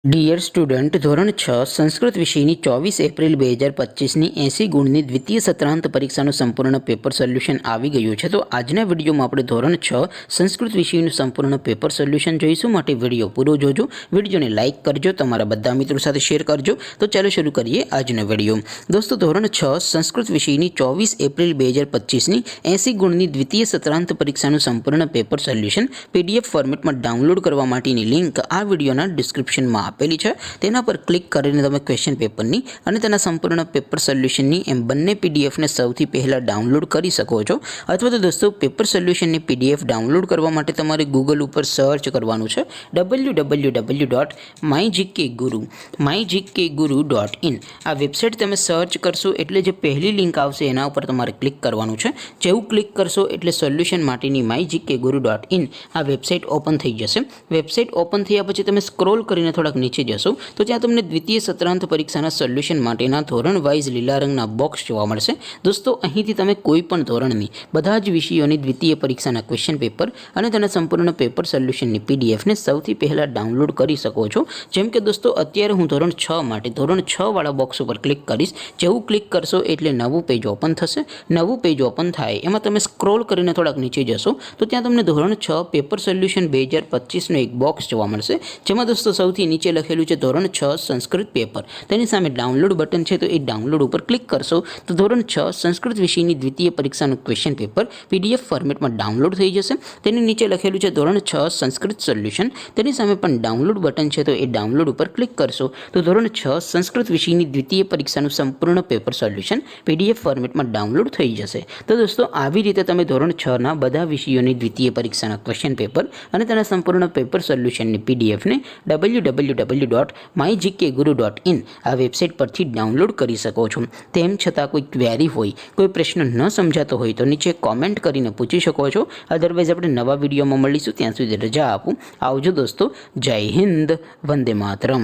Dear student, ધોરણ 6 સંસ્કૃત વિષયની 24 April 2025ની 80 ગુણની દ્વિતીય સત્રાંત પરીક્ષાનું સંપૂર્ણ પેપર સોલ્યુશન આવી ગયું છે। તો આજના વિડીયોમાં આપણે ધોરણ 6 સંસ્કૃત વિષયનું સંપૂર્ણ પેપર સોલ્યુશન જોઈશું। માટે વિડીયો પૂરો જોજો, વિડીયોને લાઇક કરજો, તમારા બધા મિત્રો સાથે શેર કરજો। તો ચાલો શરૂ કરીએ આજનો વિડીયો। દોસ્તો, ધોરણ 6 સંસ્કૃત વિષયની 24 એપ્રિલ 2025ની 80 ગુણની દ્વિતીય સત્રાંત પરીક્ષાનું સંપૂર્ણ પેપર સોલ્યુશન PDF ફોર્મેટમાં ડાઉનલોડ કરવા માટેની લિંક આ વિડીયોના ડિસ્ક્રિપ્શનમાં આપેલી છે। તેના પર ક્લિક કરીને તમે ક્વેશ્ચન પેપરની અને તેના સંપૂર્ણ પેપર સોલ્યુશનની એમ બંને પીડીએફને સૌથી પહેલાં ડાઉનલોડ કરી શકો છો। અથવા તો દોસ્તો, પેપર સોલ્યુશનની PDF ડાઉનલોડ કરવા માટે તમારે ગૂગલ ઉપર સર્ચ કરવાનું છે www.mygkguru.in। આ વેબસાઇટ તમે સર્ચ કરશો એટલે જે પહેલી લિંક આવશે એના ઉપર તમારે ક્લિક કરવાનું છે। જેવું ક્લિક કરશો એટલે સોલ્યુશન માટેની mygkguru.in આ વેબસાઇટ ઓપન થઈ જશે। વેબસાઇટ ઓપન થયા પછી તમે સ્ક્રોલ કરીને થોડાક નીચે જશો તો ત્યાં તમને દ્વિતીય સત્રાંત પરીક્ષાના સોલ્યુશન માટેના ધોરણ વાઇઝ લીલા રંગના બોક્સ જોવા મળશે। દોસ્તો, અહીંથી તમે કોઈ પણ ધોરણની બધા જ વિષયોની દ્વિતીય પરીક્ષાના ક્વેશ્ચન પેપર અને તેના સંપૂર્ણ પેપર સોલ્યુશનની પીડીએફને સૌથી પહેલાં ડાઉનલોડ કરી શકો છો। જેમ કે દોસ્તો, અત્યારે હું ધોરણ 6 માટે ધોરણ 6 વાળા બોક્સ ઉપર ક્લિક કરીશ। જેવું ક્લિક કરશો એટલે નવું પેજ ઓપન થશે। નવું પેજ ઓપન થાય એમાં તમે સ્ક્રોલ કરીને થોડાક નીચે જશો તો ત્યાં તમને ધોરણ 6 પેપર સોલ્યુશન 2025નું એક બોક્સ જોવા મળશે। જેમાં દોસ્તો સૌથી નીચે લખેલું છે ધોરણ 6 સંસ્કૃત પેપર। તેની સામે ડાઉનલોડ બટન છે, તો એ ડાઉનલોડ ઉપર ક્લિક કરશો તો ધોરણ 6 સંસ્કૃત વિષયની દ્વિતીય પરીક્ષાનું ક્વેશ્ચન પેપર PDF ફોર્મેટમાં ડાઉનલોડ થઈ જશે। તેની નીચે લખેલું છે ધોરણ 6 સંસ્કૃત સોલ્યુશન। તેની સામે પણ ડાઉનલોડ બટન છે, તો એ ડાઉનલોડ ઉપર ક્લિક કરશો તો ધોરણ 6 સંસ્કૃત વિષયની દ્વિતીય પરીક્ષાનું સંપૂર્ણ પેપર સોલ્યુશન PDF ફોર્મેટમાં ડાઉનલોડ થઈ જશે। તો દોસ્તો, આવી રીતે તમે ધોરણ 6ના બધા વિષયોની દ્વિતીય પરીક્ષાના ક્વેશ્ચન પેપર અને તેના સંપૂર્ણ પેપર સોલ્યુશનની પીડીએફને www.mygkguru.in આ વેબસાઇટ પરથી ડાઉનલોડ કરી શકો છો। તેમ છતાં કોઈ ક્વેરી હોય, કોઈ પ્રશ્ન ન સમજાતો હોય તો નીચે કોમેન્ટ કરીને પૂછી શકો છો। અદરવાઇઝ આપણે નવા વિડીયોમાં મળીશું, ત્યાં સુધી રજા આપું। આવજો દોસ્તો, જય હિન્દ, વંદે માતરમ।